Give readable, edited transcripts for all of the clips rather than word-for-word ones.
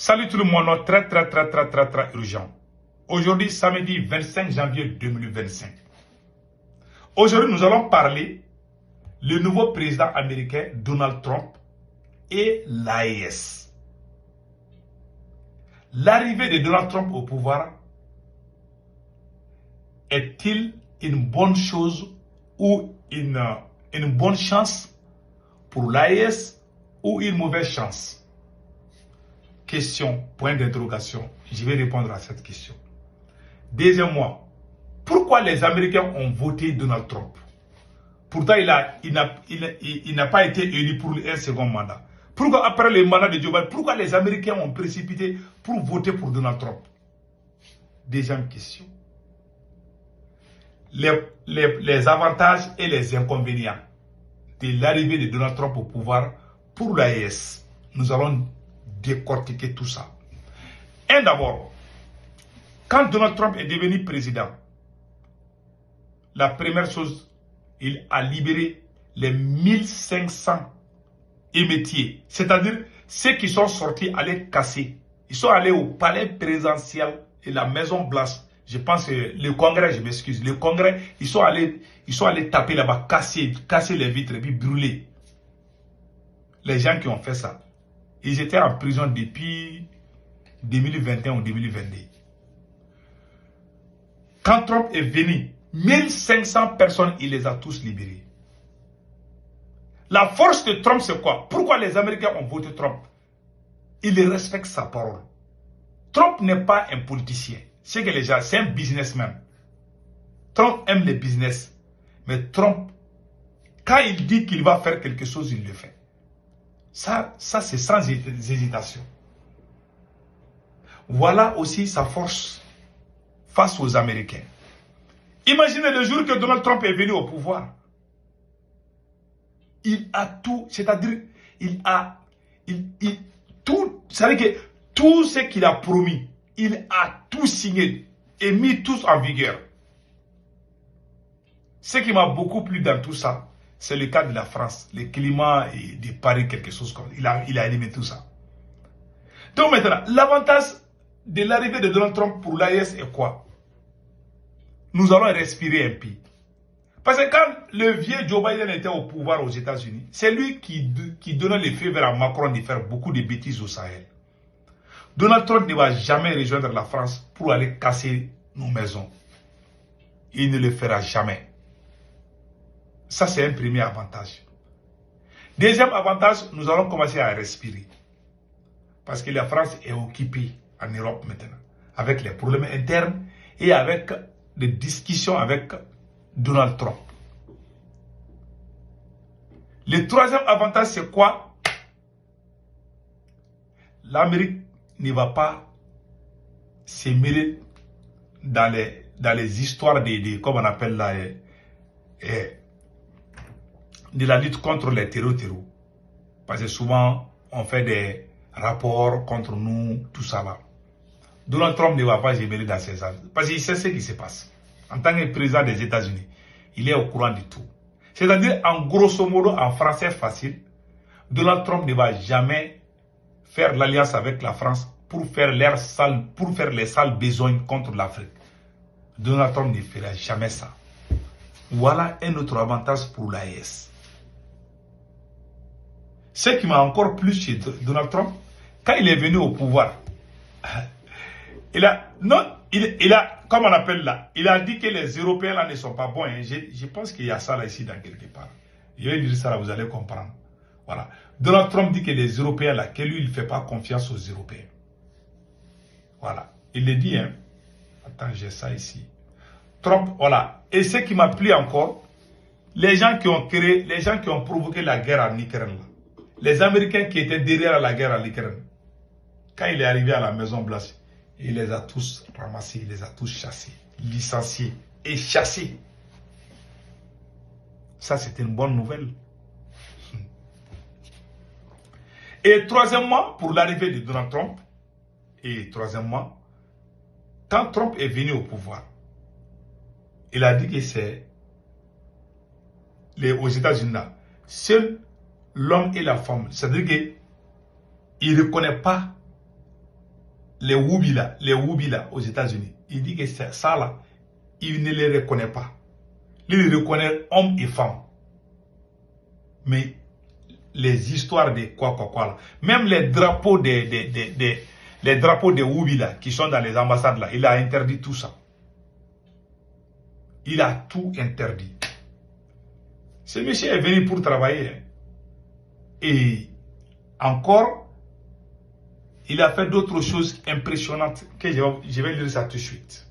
Salut tout le monde, très urgent. Aujourd'hui, samedi 25 janvier 2025. Aujourd'hui, nous allons parler le nouveau président américain Donald Trump et l'AES. L'arrivée de Donald Trump au pouvoir est-il une bonne chose ou une bonne chance pour l'AES ou une mauvaise chance? Question, point d'interrogation. Je vais répondre à cette question. Deuxièmement, pourquoi les Américains ont voté Donald Trump? Pourtant, il n'a pas été élu pour un second mandat. Pourquoi après le mandat de Joe Biden, pourquoi les Américains ont précipité pour voter pour Donald Trump? Deuxième question. Les avantages et les inconvénients de l'arrivée de Donald Trump au pouvoir pour l'AES. Nous allons décortiquer tout ça. Et d'abord, quand Donald Trump est devenu président, la première chose, il a libéré les 1500 émeutiers, c'est-à-dire ceux qui sont sortis aller casser. Ils sont allés au palais présidentiel et la Maison Blanche. Je pense que le Congrès, je m'excuse, le Congrès, ils sont allés taper là-bas, casser les vitres et puis brûler. Les gens qui ont fait ça, ils étaient en prison depuis 2021 ou 2022. Quand Trump est venu, 1500 personnes, il les a tous libérés. La force de Trump, c'est quoi? Pourquoi les Américains ont voté Trump? Il respecte sa parole. Trump n'est pas un politicien. C'est que les gens, c'est un businessman. Trump aime le business. Mais Trump, quand il dit qu'il va faire quelque chose, il le fait. Ça c'est sans hésitation. Voilà aussi sa force face aux Américains. Imaginez le jour que Donald Trump est venu au pouvoir. Il a tout, c'est-à-dire, tout, c'est-à-dire que tout ce qu'il a promis, il a tout signé et mis tout en vigueur. Ce qui m'a beaucoup plu dans tout ça, c'est le cas de la France, le climat et de Paris, quelque chose comme ça. Il a éliminé tout ça. Donc maintenant, l'avantage de l'arrivée de Donald Trump pour l'AES est quoi? Nous allons respirer un peu. Parce que quand le vieux Joe Biden était au pouvoir aux États-Unis, c'est lui qui donnait le feu vers Macron de faire beaucoup de bêtises au Sahel. Donald Trump ne va jamais rejoindre la France pour aller casser nos maisons. Il ne le fera jamais. Ça, c'est un premier avantage. Deuxième avantage, nous allons commencer à respirer. Parce que la France est occupée en Europe maintenant, avec les problèmes internes et avec des discussions avec Donald Trump. Le troisième avantage, c'est quoi? L'Amérique ne va pas se mêler dans les histoires comme on appelle là, de la lutte contre les terroristes. Parce que souvent, on fait des rapports contre nous, tout ça là. Donald Trump ne va pas se mêler dans ces affaires. Parce qu'il sait ce qui se passe. En tant que président des États-Unis, il est au courant de tout. C'est-à-dire, en grosso modo, en français facile, Donald Trump ne va jamais faire l'alliance avec la France pour faire les sales besognes contre l'Afrique. Donald Trump ne fera jamais ça. Voilà un autre avantage pour l'AES. Ce qui m'a encore plu chez Donald Trump, quand il est venu au pouvoir, il a, comme on appelle là, il a dit que les Européens là ne sont pas bons. Hein. Je pense qu'il y a ça là ici dans quelque part. Je vais dire ça là, vous allez comprendre. Voilà. Donald Trump dit que les Européens là, que lui il ne fait pas confiance aux Européens. Voilà. Il le dit, hein. Attends, j'ai ça ici. Trump, voilà. Et ce qui m'a plu encore, les gens qui ont provoqué la guerre en Ukraine là. Les Américains qui étaient derrière la guerre en Ukraine, quand il est arrivé à la Maison Blanche, il les a tous ramassés, il les a tous chassés, licenciés et chassés. Ça, c'est une bonne nouvelle. Et troisièmement, pour l'arrivée de Donald Trump, et troisièmement, quand Trump est venu au pouvoir, il a dit que c'est aux États-Unis, seul l'homme et la femme, c'est-à-dire qu'il ne reconnaît pas les Woubila aux États-Unis, il dit que ça là, il ne les reconnaît pas. Il reconnaît hommes et femmes. Mais les histoires de quoi là, même les drapeaux les drapeaux des Woubila qui sont dans les ambassades là, il a interdit tout ça. Il a tout interdit. Ce monsieur est venu pour travailler. Et encore, il a fait d'autres choses impressionnantes que je vais lire ça tout de suite.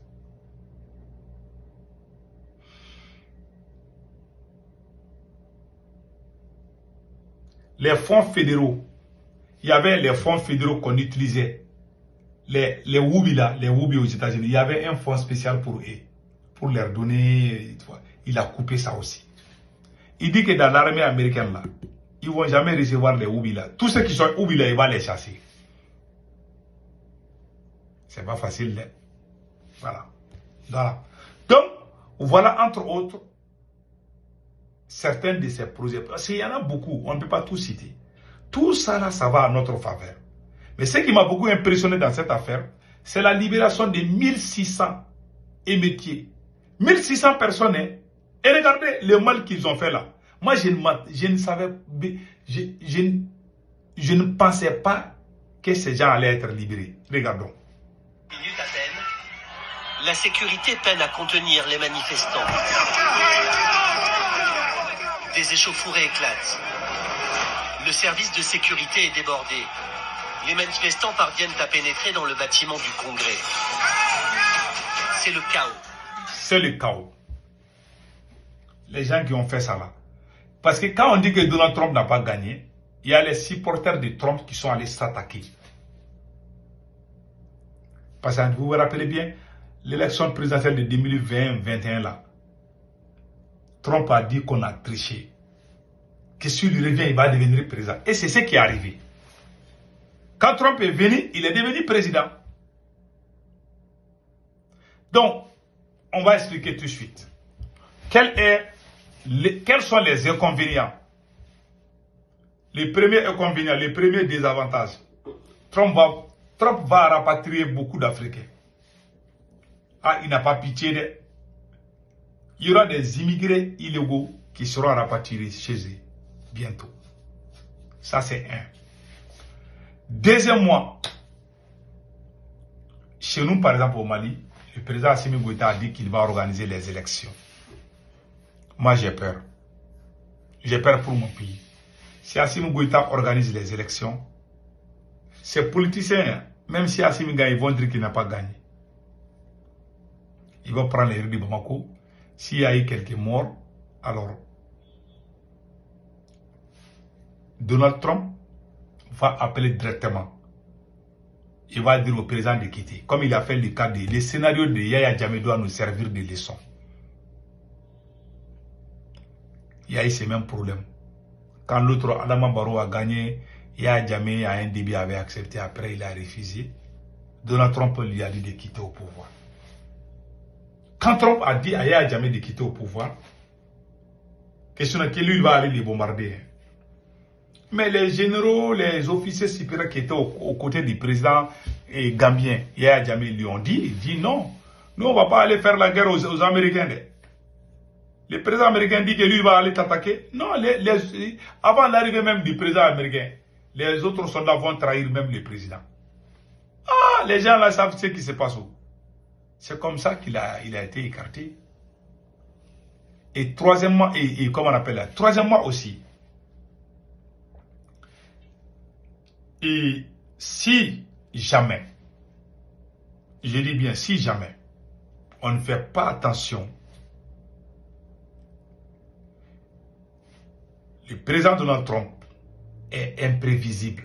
Les fonds fédéraux, il y avait les fonds fédéraux qu'on utilisait. Les Woubila, les Woubi aux États-Unis, il y avait un fonds spécial pour eux, pour leur donner. Il a coupé ça aussi. Il dit que dans l'armée américaine là, ils ne vont jamais recevoir les Woubila. Tous ceux qui sont Woubila, il va les chasser. C'est pas facile, là. Voilà. Donc, voilà entre autres certains de ces projets. Parce qu'il y en a beaucoup, on ne peut pas tout citer. Tout ça là, ça va à notre faveur. Mais ce qui m'a beaucoup impressionné dans cette affaire, c'est la libération de 1600 émeutiers. 1600 personnes. Et regardez le mal qu'ils ont fait là. Moi, je ne savais, je ne pensais pas que ces gens allaient être libérés. Regardons. Minutes à peine, la sécurité peine à contenir les manifestants. Des échauffourées éclatent. Le service de sécurité est débordé. Les manifestants parviennent à pénétrer dans le bâtiment du Congrès. C'est le chaos. C'est le chaos. Les gens qui ont fait ça là. Parce que quand on dit que Donald Trump n'a pas gagné, il y a les supporters de Trump qui sont allés s'attaquer. Parce que vous vous rappelez bien, l'élection présidentielle de 2020-2021 là, Trump a dit qu'on a triché. Que s'il lui revient, il va devenir président. Et c'est ce qui est arrivé. Quand Trump est venu, il est devenu président. Donc, on va expliquer tout de suite. Quels sont les inconvénients? Les premiers inconvénients, les premiers désavantages. Trump va rapatrier beaucoup d'Africains. Ah, il n'a pas pitié. Il y aura des immigrés illégaux qui seront rapatriés chez eux bientôt. Ça, c'est un. Deuxièmement, chez nous, par exemple, au Mali, le président Assimi Goïta a dit qu'il va organiser les élections. Moi, j'ai peur. J'ai peur pour mon pays. Si Assimi Goïta organise les élections, ces politiciens, même si Assimi gagne, ils vont dire qu'il n'a pas gagné. Ils vont prendre les rues de Bamako. S'il y a eu quelques morts, alors Donald Trump va appeler directement. Il va dire au président de quitter. Comme il a fait le cas des scénarios de Yaya Jammeh doit nous servir de leçon. Il y a eu ces mêmes problèmes. Quand l'autre Adama Barrow a gagné, Yaya Jammeh à un début avait accepté, après il a refusé. Donald Trump lui a dit de quitter au pouvoir. Quand Trump a dit à Yaya Jammeh de quitter au pouvoir, question que lui il va aller les bombarder. Mais les généraux, les officiers supérieurs qui étaient aux côtés du président gambien, Yaya Jammeh, lui ont dit, il dit non, nous on ne va pas aller faire la guerre aux Américains. Le président américain dit que lui va aller t'attaquer. Non, avant l'arrivée même du président américain, les autres soldats vont trahir même le président. Ah, les gens là savent ce qui se passe. C'est comme ça qu'il a été écarté. Et troisièmement, comment on appelle là? Troisièmement aussi, et si jamais, je dis bien si jamais, on ne fait pas attention, le président Donald Trump est imprévisible.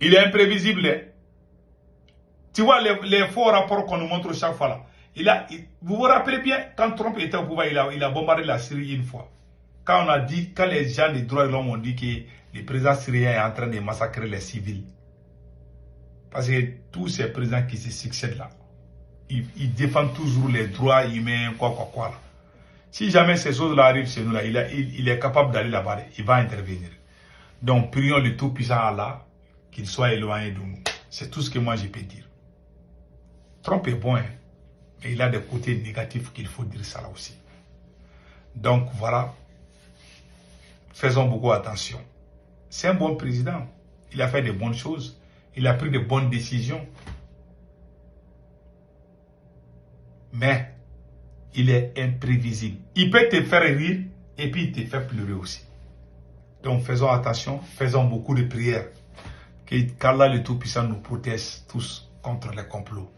Il est imprévisible. Tu vois les faux rapports qu'on nous montre chaque fois là. Vous vous rappelez bien, quand Trump était au pouvoir, il a bombardé la Syrie une fois. Quand les gens des droits de l'homme ont dit que le président syrien est en train de massacrer les civils. Parce que tous ces présidents qui se succèdent là, ils défendent toujours les droits humains, quoi là. Si jamais ces choses-là arrivent chez nous là, il est capable d'aller là-bas, il va intervenir. Donc prions le Tout-Puissant Allah qu'il soit éloigné de nous. C'est tout ce que moi je peux dire. Trump est bon, hein, mais il a des côtés négatifs qu'il faut dire ça là aussi. Donc voilà, faisons beaucoup attention. C'est un bon président. Il a fait de bonnes choses. Il a pris de bonnes décisions. Mais il est imprévisible. Il peut te faire rire et puis il te fait pleurer aussi. Donc faisons attention, faisons beaucoup de prières. Qu'Allah le Tout-Puissant nous protège tous contre les complots.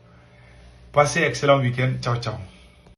Passez un excellent week-end. Ciao, ciao.